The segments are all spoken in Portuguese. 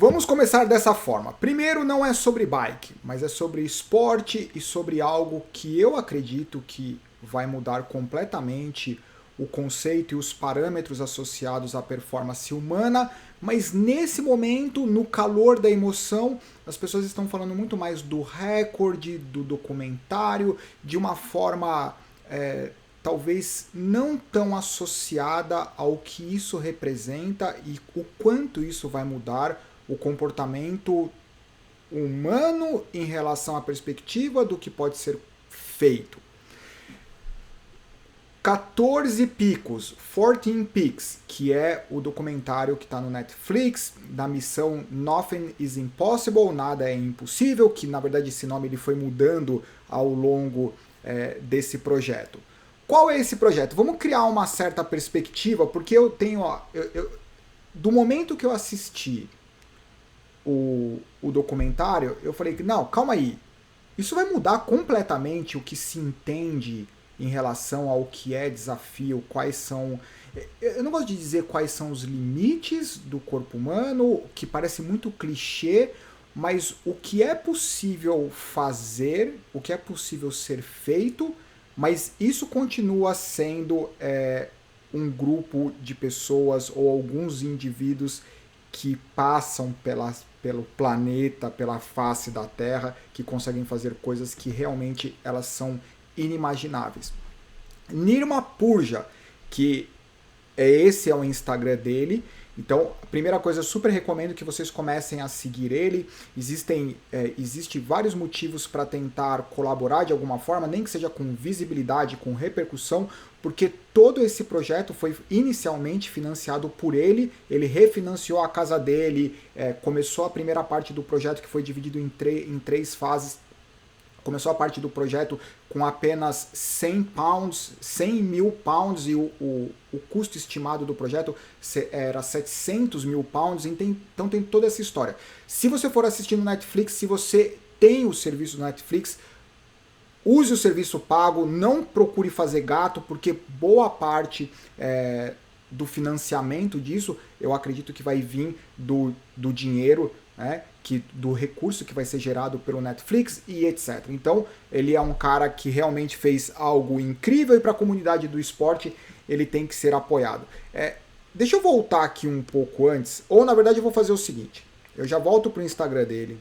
Vamos começar dessa forma. Primeiro, não é sobre bike, mas é sobre esporte e sobre algo que eu acredito que vai mudar completamente o conceito e os parâmetros associados à performance humana, mas nesse momento, no calor da emoção, as pessoas estão falando muito mais do recorde, do documentário, de uma forma talvez não tão associada ao que isso representa e o quanto isso vai mudar o comportamento humano em relação à perspectiva do que pode ser feito. 14 Picos, 14 Peaks, que é o documentário que está no Netflix, da missão Nothing is Impossible, nada é impossível, que na verdade esse nome ele foi mudando ao longo desse projeto. Qual é esse projeto? Vamos criar uma certa perspectiva, porque eu tenho, do momento que eu assisti o documentário, eu falei que não, calma aí, isso vai mudar completamente o que se entende em relação ao que é desafio, quais são... Eu não gosto de dizer quais são os limites do corpo humano, que parece muito clichê, mas o que é possível fazer, o que é possível ser feito, mas isso continua sendo um grupo de pessoas ou alguns indivíduos que passam pelo planeta, pela face da Terra, que conseguem fazer coisas que realmente elas são inimagináveis. Nirma Purja, que esse é o Instagram dele, então a primeira coisa, eu super recomendo que vocês comecem a seguir ele. Existe vários motivos para tentar colaborar de alguma forma, nem que seja com visibilidade, com repercussão, porque todo esse projeto foi inicialmente financiado por ele refinanciou a casa dele, começou a primeira parte do projeto que foi dividido em três fases. Começou a parte do projeto com apenas 100 mil pounds e o custo estimado do projeto era 700 mil pounds, então tem toda essa história. Se você for assistir no Netflix, se você tem o serviço do Netflix, use o serviço pago, não procure fazer gato, porque boa parte do financiamento disso, eu acredito que vai vir do dinheiro, do recurso que vai ser gerado pelo Netflix e etc. Então, ele é um cara que realmente fez algo incrível e para a comunidade do esporte ele tem que ser apoiado. Deixa eu voltar aqui um pouco antes, ou na verdade eu vou fazer o seguinte, eu já volto para o Instagram dele.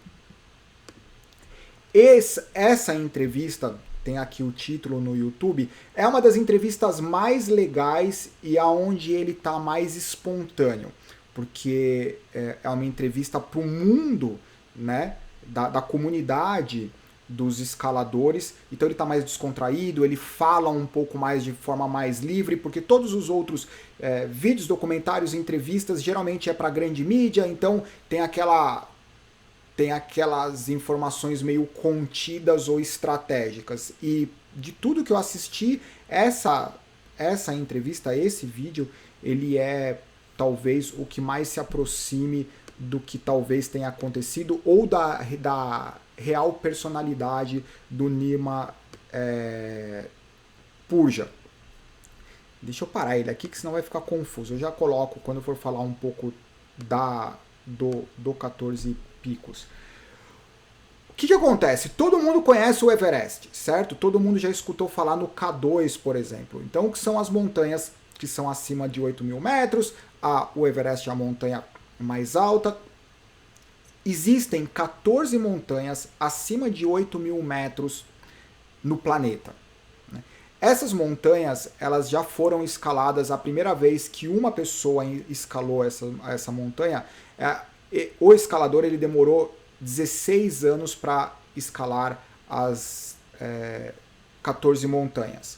Essa entrevista, tem aqui o título no YouTube, é uma das entrevistas mais legais e aonde ele está mais espontâneo, porque é uma entrevista para o mundo, né, da comunidade dos escaladores, então ele está mais descontraído, ele fala um pouco mais de forma mais livre, porque todos os outros vídeos, documentários, entrevistas, geralmente é para grande mídia, então tem aquelas informações meio contidas ou estratégicas. E de tudo que eu assisti, essa entrevista, esse vídeo, ele é talvez o que mais se aproxime do que talvez tenha acontecido ou da real personalidade do Nirma Purja. Deixa eu parar ele aqui, que senão vai ficar confuso. Eu já coloco quando eu for falar um pouco do 14 Picos. O que acontece? Todo mundo conhece o Everest, certo? Todo mundo já escutou falar no K2, por exemplo. Então, o que são as montanhas que são acima de 8 mil metros? O Everest é a montanha mais alta. Existem 14 montanhas acima de 8 mil metros no planeta. Essas montanhas, elas já foram escaladas. A primeira vez que uma pessoa escalou essa montanha, o escalador ele demorou 16 anos para escalar as 14 montanhas.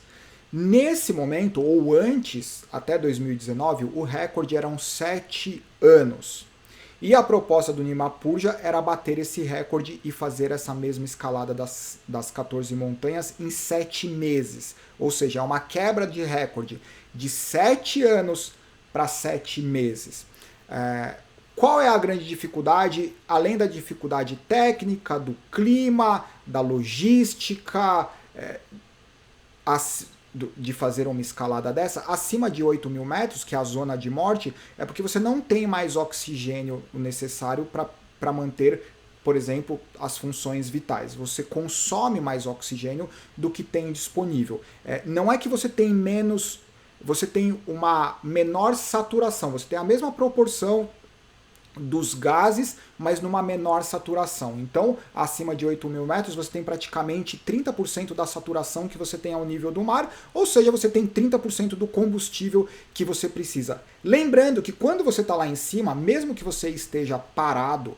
Nesse momento, ou antes, até 2019, o recorde eram 7 anos. E a proposta do Nirma Purja era bater esse recorde e fazer essa mesma escalada das 14 montanhas em 7 meses. Ou seja, é uma quebra de recorde de 7 anos para 7 meses. Qual é a grande dificuldade? Além da dificuldade técnica, do clima, da logística, de fazer uma escalada dessa, acima de 8.000 metros, que é a zona de morte, é porque você não tem mais oxigênio necessário para manter, por exemplo, as funções vitais. Você consome mais oxigênio do que tem disponível. Não é que você tem menos, você tem uma menor saturação, você tem a mesma proporção dos gases, mas numa menor saturação. Então, acima de 8.000 metros, você tem praticamente 30% da saturação que você tem ao nível do mar, ou seja, você tem 30% do combustível que você precisa. Lembrando que quando você está lá em cima, mesmo que você esteja parado,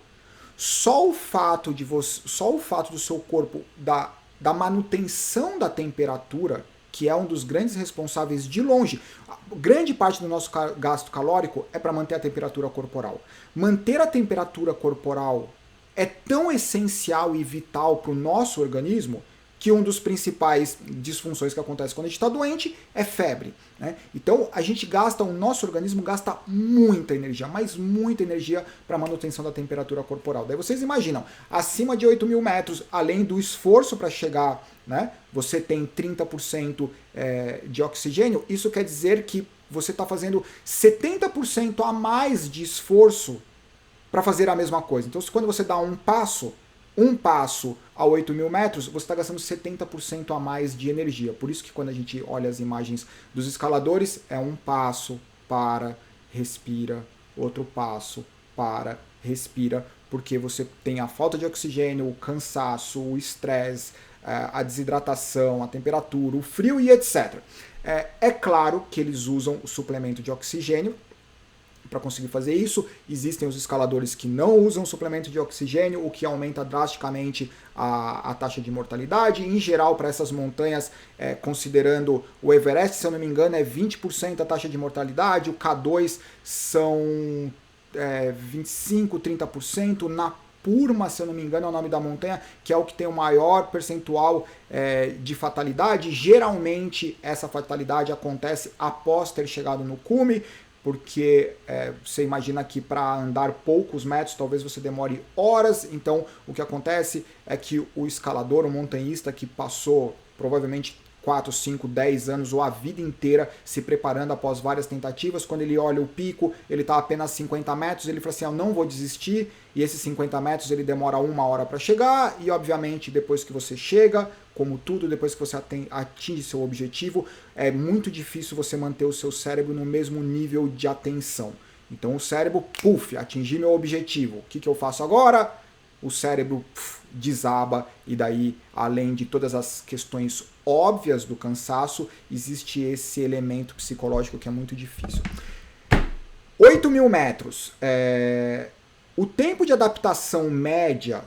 só o fato do seu corpo, da manutenção da temperatura, que é um dos grandes responsáveis de longe. Grande parte do nosso gasto calórico é para manter a temperatura corporal. Manter a temperatura corporal é tão essencial e vital para o nosso organismo que um dos principais disfunções que acontece quando a gente está doente é febre, né? Então o nosso organismo gasta muita energia, mas muita energia para a manutenção da temperatura corporal. Daí vocês imaginam, acima de 8.000 metros, além do esforço para chegar, né, você tem 30% de oxigênio, isso quer dizer que você está fazendo 70% a mais de esforço para fazer a mesma coisa. Então quando você dá um passo a 8.000 metros, você está gastando 70% a mais de energia. Por isso que quando a gente olha as imagens dos escaladores, é um passo, para, respira, outro passo, para, respira, porque você tem a falta de oxigênio, o cansaço, o estresse, a desidratação, a temperatura, o frio e etc. É claro que eles usam o suplemento de oxigênio para conseguir fazer isso. Existem os escaladores que não usam suplemento de oxigênio, o que aumenta drasticamente a taxa de mortalidade. Em geral, para essas montanhas, considerando o Everest, se eu não me engano, é 20% a taxa de mortalidade, o K2 são 25%, 30%, na Purma, se eu não me engano, é o nome da montanha, que é o que tem o maior percentual de fatalidade. Geralmente, essa fatalidade acontece após ter chegado no cume, porque você imagina que para andar poucos metros, talvez você demore horas. Então, o que acontece é que o escalador, o montanhista que passou provavelmente 4, 5, 10 anos ou a vida inteira se preparando após várias tentativas, quando ele olha o pico, ele está a apenas 50 metros, ele fala assim, eu não vou desistir, e esses 50 metros ele demora 1 hora para chegar, e obviamente depois que você chega, como tudo, depois que você atinge seu objetivo, é muito difícil você manter o seu cérebro no mesmo nível de atenção. Então o cérebro, atingi meu objetivo, o que eu faço agora? O cérebro desaba, e daí, além de todas as questões óbvias do cansaço, existe esse elemento psicológico que é muito difícil. 8.000 metros. O tempo de adaptação média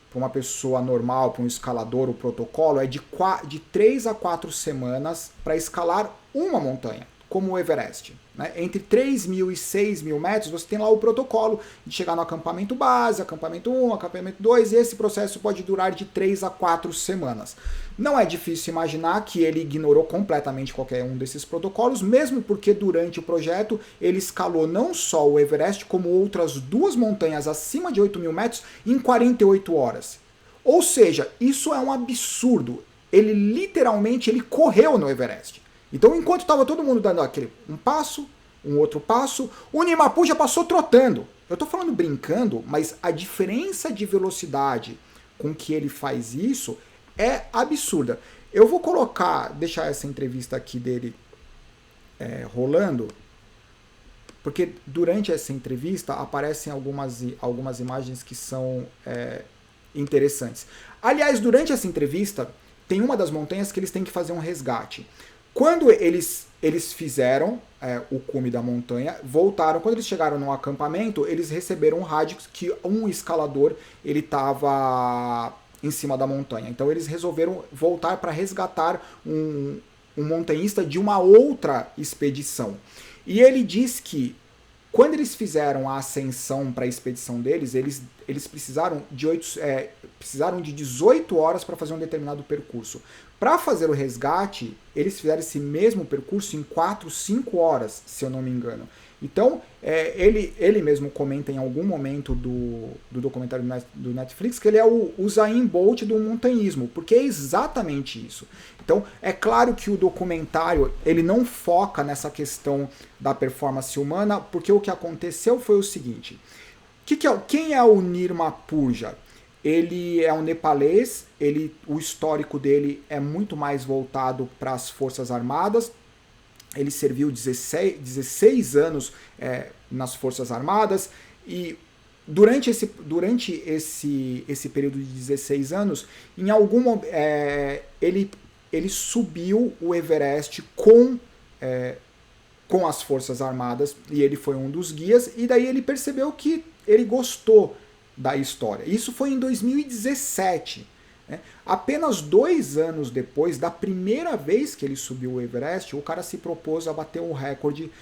para uma pessoa normal, para um escalador, o protocolo, é de 3 a 4 semanas para escalar uma montanha, como o Everest. Né? Entre 3.000 e 6.000 metros, você tem lá o protocolo de chegar no acampamento base, acampamento 1, acampamento 2, e esse processo pode durar de 3 a 4 semanas. Não é difícil imaginar que ele ignorou completamente qualquer um desses protocolos, mesmo porque durante o projeto ele escalou não só o Everest, como outras 2 montanhas acima de 8.000 metros em 48 horas. Ou seja, isso é um absurdo. Ele literalmente correu no Everest. Então, enquanto estava todo mundo dando aquele um passo, um outro passo, o Nimapu já passou trotando. Eu estou falando brincando, mas a diferença de velocidade com que ele faz isso é absurda. Eu vou deixar essa entrevista aqui dele rolando, porque durante essa entrevista aparecem algumas imagens que são interessantes. Aliás, durante essa entrevista, tem uma das montanhas que eles têm que fazer um resgate. Quando eles fizeram o cume da montanha, voltaram, quando eles chegaram no acampamento, eles receberam um rádio que um escalador estava em cima da montanha. Então eles resolveram voltar para resgatar um montanhista de uma outra expedição. E ele diz que quando eles fizeram a ascensão para a expedição deles, eles precisaram de 18 horas para fazer um determinado percurso. Para fazer o resgate, eles fizeram esse mesmo percurso em 4, 5 horas, se eu não me engano. Então, ele mesmo comenta em algum momento do documentário do Netflix que ele é o Usain Bolt do montanhismo, porque é exatamente isso. Então, é claro que o documentário ele não foca nessa questão da performance humana, porque o que aconteceu foi o seguinte. Quem é o Nirma Purja? Ele é um nepalês, o histórico dele é muito mais voltado para as Forças Armadas. Ele serviu 16 anos nas Forças Armadas e durante esse período de 16 anos, em algum ele subiu o Everest com as Forças Armadas e ele foi um dos guias, e daí ele percebeu que ele gostou da história. Isso foi em 2017. Né? Apenas 2 anos depois da primeira vez que ele subiu o Everest, o cara se propôs a bater um recorde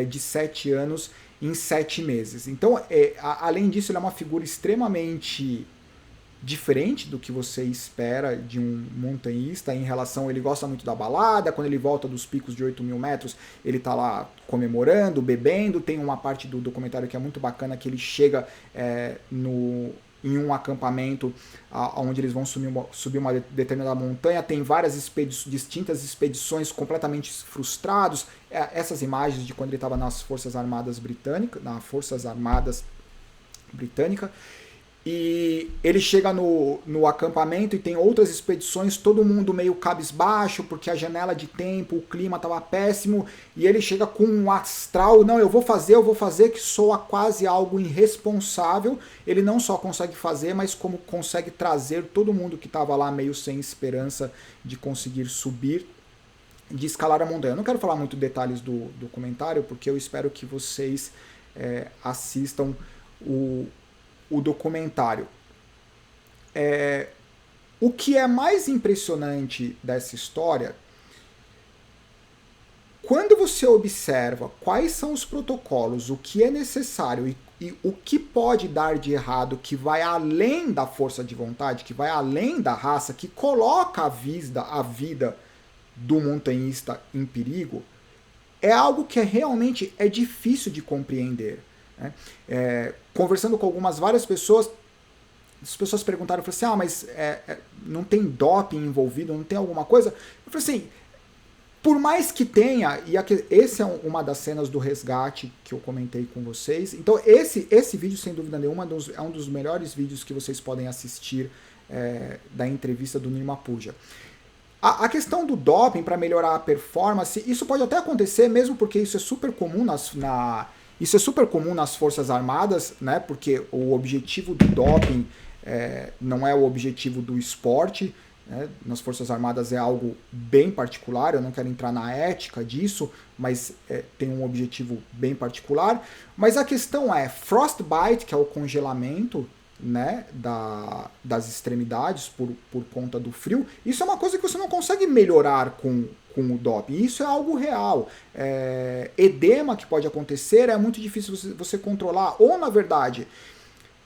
de 7 anos em 7 meses. Então, além disso, ele é uma figura extremamente diferente do que você espera de um montanhista em relação... Ele gosta muito da balada, quando ele volta dos picos de 8.000 metros, ele tá lá comemorando, bebendo. Tem uma parte do documentário que é muito bacana, que ele chega em um acampamento onde eles vão subir uma determinada montanha, tem várias distintas expedições completamente frustrados. Essas imagens de quando ele estava nas Forças Armadas Britânicas, e ele chega no acampamento e tem outras expedições, todo mundo meio cabisbaixo, porque a janela de tempo, o clima estava péssimo, e ele chega com um astral, não, eu vou fazer, que soa quase algo irresponsável. Ele não só consegue fazer, mas como consegue trazer todo mundo que estava lá meio sem esperança de conseguir subir, de escalar a montanha. Eu não quero falar muito detalhes do documentário, porque eu espero que vocês assistam o documentário. O que é mais impressionante dessa história, quando você observa quais são os protocolos, o que é necessário e o que pode dar de errado, que vai além da força de vontade, que vai além da raça, que coloca a vida do montanhista em perigo, é algo que realmente é difícil de compreender. Né? Conversando com várias pessoas, as pessoas perguntaram, eu falei assim, mas não tem doping envolvido, não tem alguma coisa? Eu falei assim, por mais que tenha, e essa é uma das cenas do resgate que eu comentei com vocês, então esse vídeo, sem dúvida nenhuma, é um dos melhores vídeos que vocês podem assistir da entrevista do Nirma Purja. A questão do doping para melhorar a performance, isso pode até acontecer, mesmo porque isso é super comum nas Forças Armadas, né? Porque o objetivo do doping não é o objetivo do esporte. Né? Nas Forças Armadas é algo bem particular, eu não quero entrar na ética disso, mas tem um objetivo bem particular. Mas a questão é frostbite, que é o congelamento, né, das extremidades por conta do frio. Isso é uma coisa que você não consegue melhorar com o doping. Isso é algo real. Edema que pode acontecer, é muito difícil você controlar. Ou, na verdade,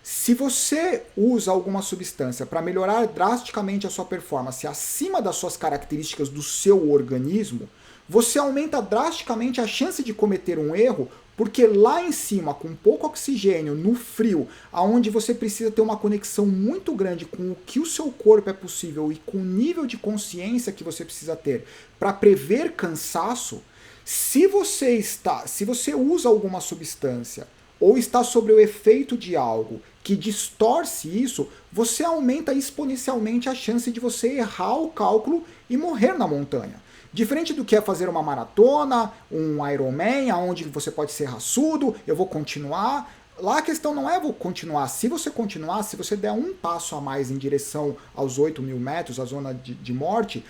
se você usa alguma substância para melhorar drasticamente a sua performance acima das suas características do seu organismo, você aumenta drasticamente a chance de cometer um erro, porque lá em cima, com pouco oxigênio, no frio, aonde você precisa ter uma conexão muito grande com o que o seu corpo é possível e com o nível de consciência que você precisa ter para prever cansaço, se você usa alguma substância ou está sob o efeito de algo que distorce isso, você aumenta exponencialmente a chance de você errar o cálculo e morrer na montanha. Diferente do que é fazer uma maratona, um Ironman, onde você pode ser raçudo, eu vou continuar. Lá a questão não é vou continuar. Se você der um passo a mais em direção aos 8.000 metros, a zona de morte,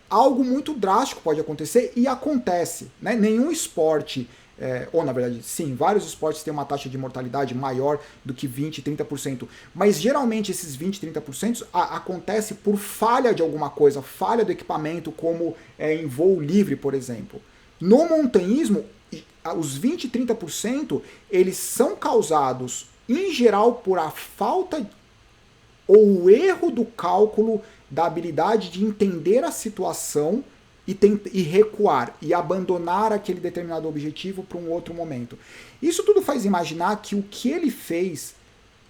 algo muito drástico pode acontecer e acontece. Né? Nenhum esporte... ou na verdade, sim, vários esportes têm uma taxa de mortalidade maior do que 20%, 30%, mas geralmente esses 20%, 30% acontece por falha de alguma coisa, falha do equipamento, como em voo livre, por exemplo. No montanhismo, os 20%, 30%, eles são causados, em geral, por a falta ou o erro do cálculo da habilidade de entender a situação e recuar e abandonar aquele determinado objetivo para um outro momento. Isso tudo faz imaginar que o que ele fez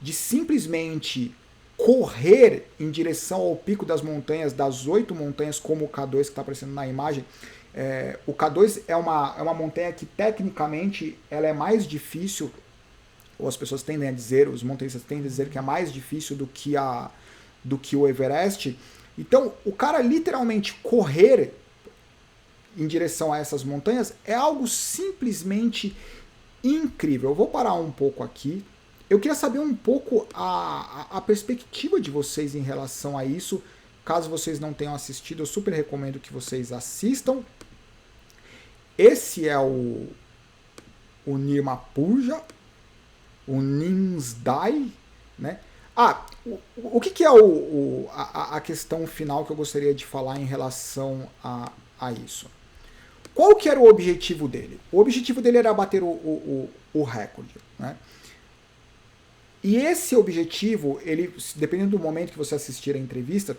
de simplesmente correr em direção ao pico das montanhas, das 8 montanhas, como o K2 que está aparecendo na imagem, o K2 é uma montanha que tecnicamente ela é mais difícil, ou as pessoas tendem a dizer, os montanhistas tendem a dizer que é mais difícil do que o Everest. Então, o cara literalmente correr em direção a essas montanhas é algo simplesmente incrível. Eu vou parar um pouco aqui. Eu queria saber um pouco a perspectiva de vocês em relação a isso. Caso vocês não tenham assistido, eu super recomendo que vocês assistam. Esse é o Nirmapurja, o Nimsdai, né? O que é a questão final que eu gostaria de falar em relação a isso? Qual que era o objetivo dele? O objetivo dele era bater o recorde, né? E esse objetivo, ele, dependendo do momento que você assistir a entrevista,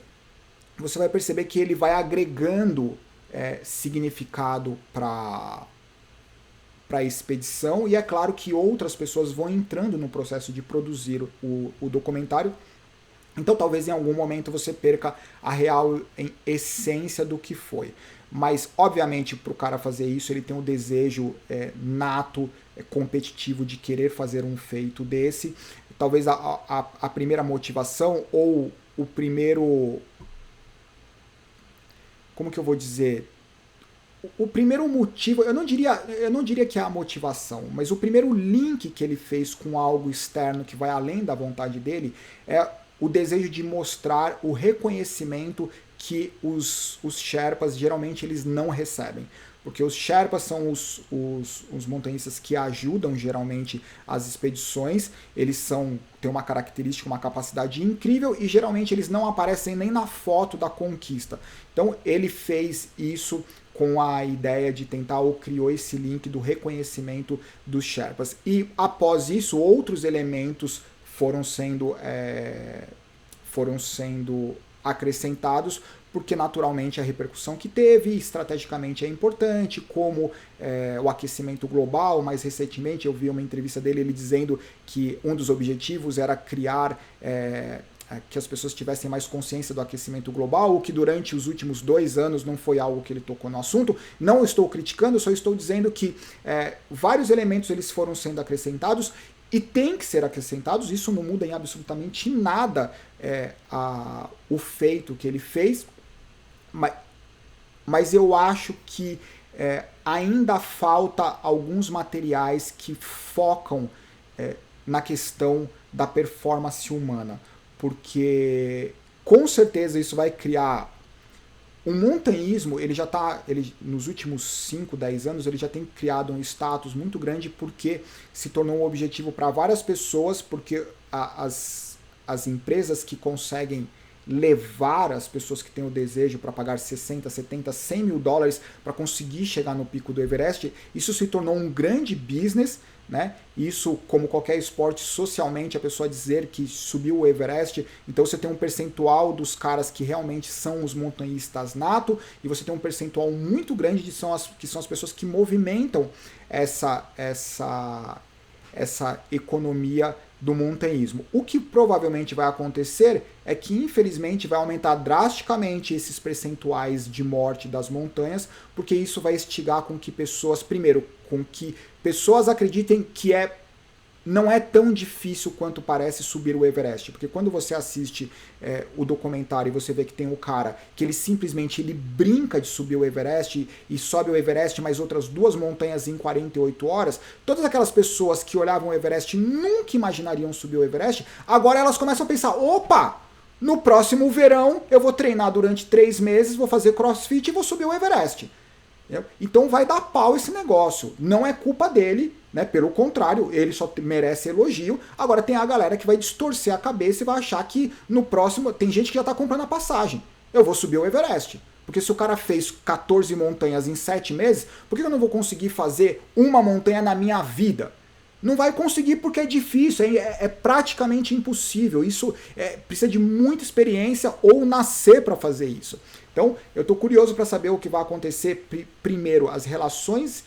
você vai perceber que ele vai agregando significado para a expedição, e é claro que outras pessoas vão entrando no processo de produzir o documentário. Então talvez em algum momento você perca a real essência do que foi. Mas, obviamente, para o cara fazer isso, ele tem um desejo nato, competitivo de querer fazer um feito desse. Talvez a primeira motivação, ou o primeiro... Como que eu vou dizer? O primeiro motivo, eu não diria que é a motivação, mas o primeiro link que ele fez com algo externo que vai além da vontade dele é o desejo de mostrar o reconhecimento que os Sherpas geralmente eles não recebem. Porque os Sherpas são os montanhistas que ajudam geralmente as expedições, eles têm uma característica, uma capacidade incrível e geralmente eles não aparecem nem na foto da conquista. Então ele fez isso com a ideia de tentar, ou criou esse link do reconhecimento dos Sherpas. E após isso, outros elementos foram sendo acrescentados, porque naturalmente a repercussão que teve, estrategicamente é importante, como o aquecimento global. Mais recentemente eu vi uma entrevista dele, ele dizendo que um dos objetivos era criar que as pessoas tivessem mais consciência do aquecimento global, o que durante os últimos 2 anos não foi algo que ele tocou no assunto. Não estou criticando, só estou dizendo que vários elementos eles foram sendo acrescentados e tem que ser acrescentados. Isso não muda em absolutamente nada o feito que ele fez, mas eu acho que ainda falta alguns materiais que focam na questão da performance humana, porque com certeza isso vai criar o montanhismo. Ele já nos últimos 5, 10 anos, ele já tem criado um status muito grande, porque se tornou um objetivo para várias pessoas, porque as empresas que conseguem levar as pessoas que têm o desejo para pagar 60, 70, 100 mil dólares para conseguir chegar no pico do Everest, isso se tornou um grande business, né? Isso, como qualquer esporte, socialmente, a pessoa dizer que subiu o Everest, então você tem um percentual dos caras que realmente são os montanhistas nato, e você tem um percentual muito grande que são as pessoas que movimentam essa economia do montanhismo. O que provavelmente vai acontecer é que, infelizmente, vai aumentar drasticamente esses percentuais de morte das montanhas, porque isso vai instigar com que pessoas acreditem que não é tão difícil quanto parece subir o Everest. Porque quando você assiste o documentário e você vê que tem o cara que ele brinca de subir o Everest e sobe o Everest mais outras 2 montanhas em 48 horas, todas aquelas pessoas que olhavam o Everest e nunca imaginariam subir o Everest, agora elas começam a pensar: opa, no próximo verão eu vou treinar durante 3 meses, vou fazer crossfit e vou subir o Everest. Então vai dar pau esse negócio. Não é culpa dele, né? Pelo contrário, ele só merece elogio. Agora tem a galera que vai distorcer a cabeça e vai achar que no próximo... Tem gente que já tá comprando a passagem. Eu vou subir o Everest. Porque se o cara fez 14 montanhas em 7 meses, por que eu não vou conseguir fazer uma montanha na minha vida? Não vai conseguir porque é difícil, é praticamente impossível. Isso precisa de muita experiência ou nascer para fazer isso. Então, eu estou curioso para saber o que vai acontecer. Primeiro, as relações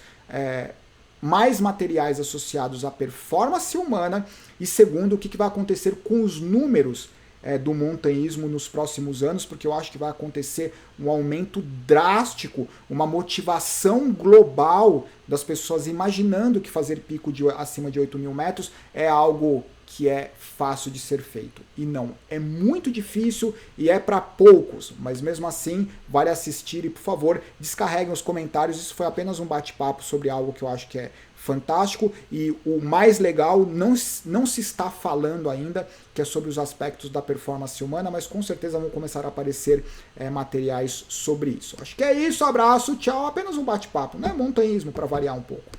mais materiais associados à performance humana, e segundo, o que vai acontecer com os números do montanhismo nos próximos anos, porque eu acho que vai acontecer um aumento drástico, uma motivação global das pessoas imaginando que fazer pico acima de 8.000 metros é algo que é fácil de ser feito. E não, é muito difícil e é para poucos, mas mesmo assim vale assistir e, por favor, descarreguem os comentários. Isso foi apenas um bate-papo sobre algo que eu acho que é fantástico, e o mais legal não se está falando ainda, que é sobre os aspectos da performance humana, mas com certeza vão começar a aparecer materiais sobre isso. Acho que é isso, abraço, tchau, apenas um bate-papo, né? Montanhismo para variar um pouco.